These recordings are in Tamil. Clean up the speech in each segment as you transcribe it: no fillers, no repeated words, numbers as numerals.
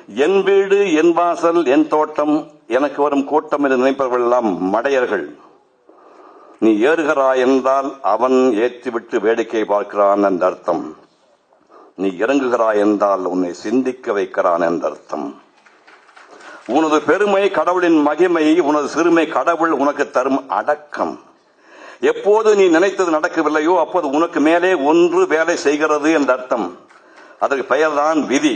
என் வீடு, என் வாசல், என் தோட்டம், எனக்கு வரும் கூட்டம் என்று நினைப்பவர்கள் எல்லாம் மடையர்கள். நீ ஏறுகிறாய் என்றால் அவன் ஏற்றிவிட்டு வேடிக்கை பார்க்கிறான் என்ற அர்த்தம். நீ இறங்குகிறாய் என்றால் உன்னை சிந்திக்க வைக்கிறான் என்ற அர்த்தம். உனது பெருமை கடவுளின் மகிமை, உனது சிறுமை கடவுள் உனக்கு தரும் அடக்கம். எப்போது நீ நினைத்தது நடக்கவில்லையோ அப்போது உனக்கு மேலே ஒன்று வேலை செய்கிறது என்ற அர்த்தம். அதற்கு பெயர்தான் விதி.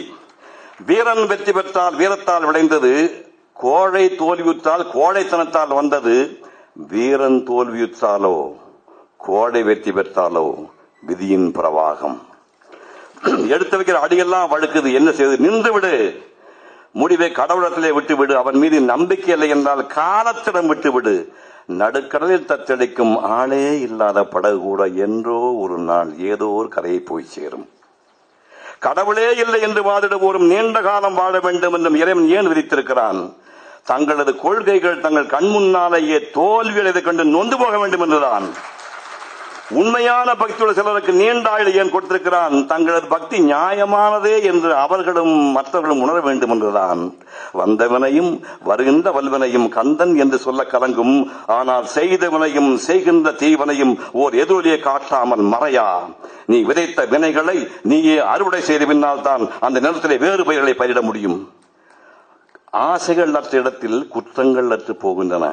வீரன் வெற்றி பெற்றால் வீரத்தால் விளைந்தது, கோழை தோல்வியுற்றால் கோழைத்தனத்தால் வந்தது. வீரன் தோல்வியுற்றாலோ கோழை வெற்றி பெற்றாலோ விதியின் பிரவாகம். எடுத்து வைக்கிற அடியெல்லாம் வழுக்குது, என்ன செய்வது? நின்று விடு, முடிவை கடவுளத்திலே விட்டுவிடு. அவன் மீது நம்பிக்கை இல்லை என்றால் காலத்திடம் விட்டுவிடு. நடுக்கடலில் தத்தளிக்கும் ஆளே இல்லாத படகு கூட என்றோ ஒரு நாள் ஏதோ ஒரு கரையை போய் சேரும். கடவுளே இல்லை என்று வாதிடுவோரும் நீண்ட காலம் வாழ வேண்டும் என்றும் இறைவன் ஏன் விதித்திருக்கிறான்? தங்களது கொள்கைகள் தங்கள் கண் முன்னாலேயே தோல்வியடைந்து கண்டு நொந்து போக வேண்டும் என்றுதான். உண்மையான பக்தியுள்ள சிலருக்கு நீண்ட ஆயுளை ஏன் கொடுத்திருக்கிறான்? தங்களது பக்தி நியாயமானதே என்று அவர்களும் மற்றவர்களும் உணர வேண்டும் என்றுதான். வந்தவனையும் வருகின்ற வல்வனையும் கந்தன் என்று சொல்ல கலங்கும். ஆனால் செய்தவனையும் செய்கின்ற தீவனையும் ஓர் எதிரொலியை காட்டாமல் மறையா. நீ விதைத்த வினைகளை நீயே அறுவடை செய்த பின்னால் தான் அந்த நிலத்திலே வேறு பயிர்களை பயிரிட முடியும். ஆசைகள் அற்ற இடத்தில் குற்றங்கள் அற்று போகின்றன.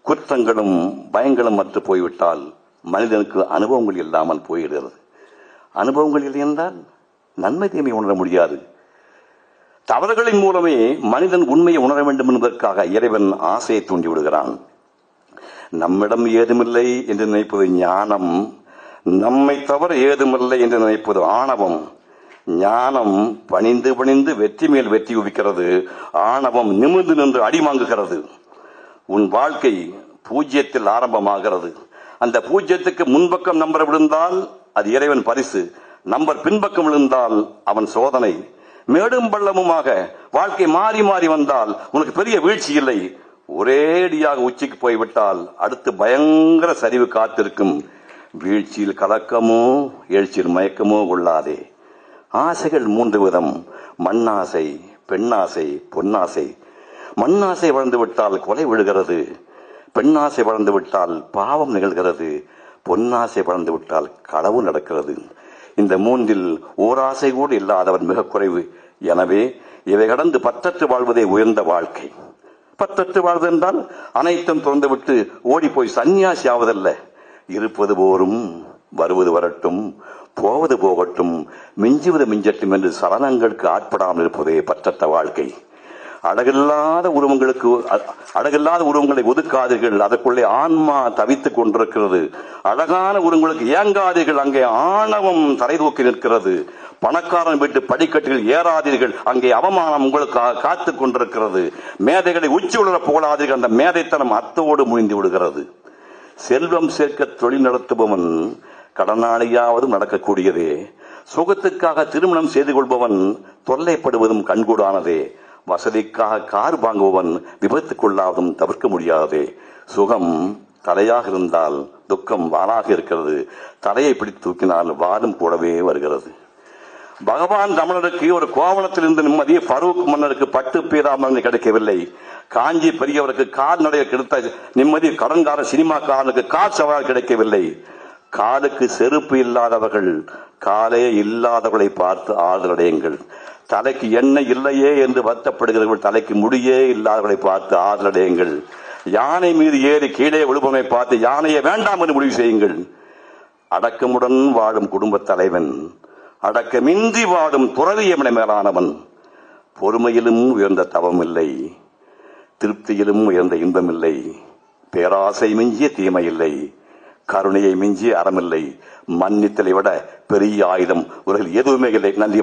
குற்றங்களும் பயங்களும் அற்று போய்விட்டால் மனிதனுக்கு அனுபவங்கள் இல்லாமல் போயிடுகிறது. அனுபவங்கள் இல்லை என்றால் நன்மை தீமை உணர முடியாது. தவறுகளின் மூலமே மனிதன் உண்மையை உணர வேண்டும் என்பதற்காக இறைவன் ஆசையை தூண்டி விடுகிறான். நம்மிடம் ஏதுமில்லை என்று நினைப்பது ஞானம், நம்மை தவிர ஏதுமில்லை என்று நினைப்பது ஆணவம். ஞானம் பணிந்து பணிந்து வெற்றி மேல் வெற்றி குவிக்கிறது, ஆணவம் நிமிர்ந்து நின்று அடிமாங்குகிறது. உன் வாழ்க்கை பூஜ்யத்தில் ஆரம்பமாகிறது. அந்த பூஜ்யத்துக்கு முன்பக்கம் நம்பர் விழுந்தால் அது இறைவன் பரிசு, நம்பர் பின்பக்கம் விழுந்தால் அவன் சோதனை. மேடும் பள்ளமுமாக வாழ்க்கை மாறி மாறி வந்தால் உனக்கு பெரிய வீழ்ச்சி இல்லை. ஒரேடியாக உச்சிக்கு போய்விட்டால் அடுத்து பயங்கர சரிவு காத்திருக்கும். வீழ்ச்சியில் கலக்கமோ எழுச்சியில் மயக்கமோ கொள்ளாதே. ஆசைகள் 3 விதம்: மண்ணாசை, பெண்ணாசை, பொன்னாசை. மண்ணாசை வளர்ந்து விட்டால் கொலை விழுகிறது, பெண்ணாசை வளர்ந்து விட்டால் பாவம் நிகழ்கிறது, பொன்னாசை வளர்ந்து விட்டால் களவு நடக்கிறது. இந்த 3இல் ஓராசை கூட இல்லாதவன் மிக குறைவு. எனவே இவை கடந்து பற்றற்று வாழ்வதே உயர்ந்த வாழ்க்கை. பற்றற்று வாழ்வது என்றால் அனைத்தும் திறந்துவிட்டு ஓடி போய் சன்னியாசி ஆவதல்ல. இருப்பது போரும், வருவது வரட்டும், போவது போகட்டும், மிஞ்சுவது மிஞ்சட்டும் என்று சலனங்களுக்கு ஆட்படாமல் இருப்பதே பற்றற்ற வாழ்க்கை. அழகில்லாத உருவங்களை ஒதுக்காதீர்கள், அதற்குள்ளே ஆன்மா தவித்துக் கொண்டிருக்கிறது. அழகான உருவங்களுக்கு ஏங்காதீர்கள், அங்கே ஆணவம் தலை தூக்கி நிற்கிறது. பணக்காரன் வீட்டு படிக்கட்டுகள் ஏறாதீர்கள், அங்கே அவமானம் உங்களுக்கு காத்துக் கொண்டிருக்கிறது. மேதைகளை உச்சி உணர போடாதீர்கள், அந்த மேதைத்தனம் அத்தோடு முடிந்து விடுகிறது. செல்வம் சேர்க்க தொழில் நடத்துபவன் கடனாளியாவதும் நடக்கக்கூடியதே. சுகத்துக்காக திருமணம் செய்து கொள்பவன் தொல்லைப்படுவதும் கண்கூடானதே. வசதிக்காக கார் வாங்குபவன் விபத்துக்குள்ளாவதும் தவிர்க்க முடியாதே. சுகம் தலையாக இருந்தால் துக்கம் வாளாக இருக்கிறது. தலையை பிடித்து தூக்கினால் வாடும் கூடவே வருகிறது. பகவான் ரமணருக்கு ஒரு கோவணத்தில் இருந்த நிம்மதி ஃபரூக் மன்னருக்கு பட்டு பீதாமணி கிடைக்கவில்லை. காஞ்சி பெரியவருக்கு கால்நடைய கிடைத்த நிம்மதி கடன்கார சினிமாக்காரனுக்கு கால் சவால் கிடைக்கவில்லை. காலுக்கு செருப்பு இல்லாதவர்கள் காலே இல்லாதவர்களை பார்த்து ஆதரடையுங்கள். தலைக்கு எண்ணெய் இல்லையே என்று வருத்தப்படுகிறவர்கள் தலைக்கு முடியே இல்லாதவர்களை பார்த்து ஆதரடையுங்கள். யானை மீது ஏறி கீழே விழுபவனை பார்த்து யானையை வேண்டாம் என்று முடிவு செய்யுங்கள். அடக்கமுடன் வாழும் குடும்ப தலைவன் அடக்கமின்றி வாழும் துறவியமனை மேலானவன். பொறுமையிலும் உயர்ந்த தவம் இல்லை, திருப்தியிலும் உயர்ந்த இன்பமில்லை, பேராசை மிஞ்சிய தீமை இல்லை, கருணையை மிஞ்சிய அறமில்லை, மன்னித்தலை விட பெரிய ஆயுதம் உலகில் எதுவுமே இல்லை. நன்றி.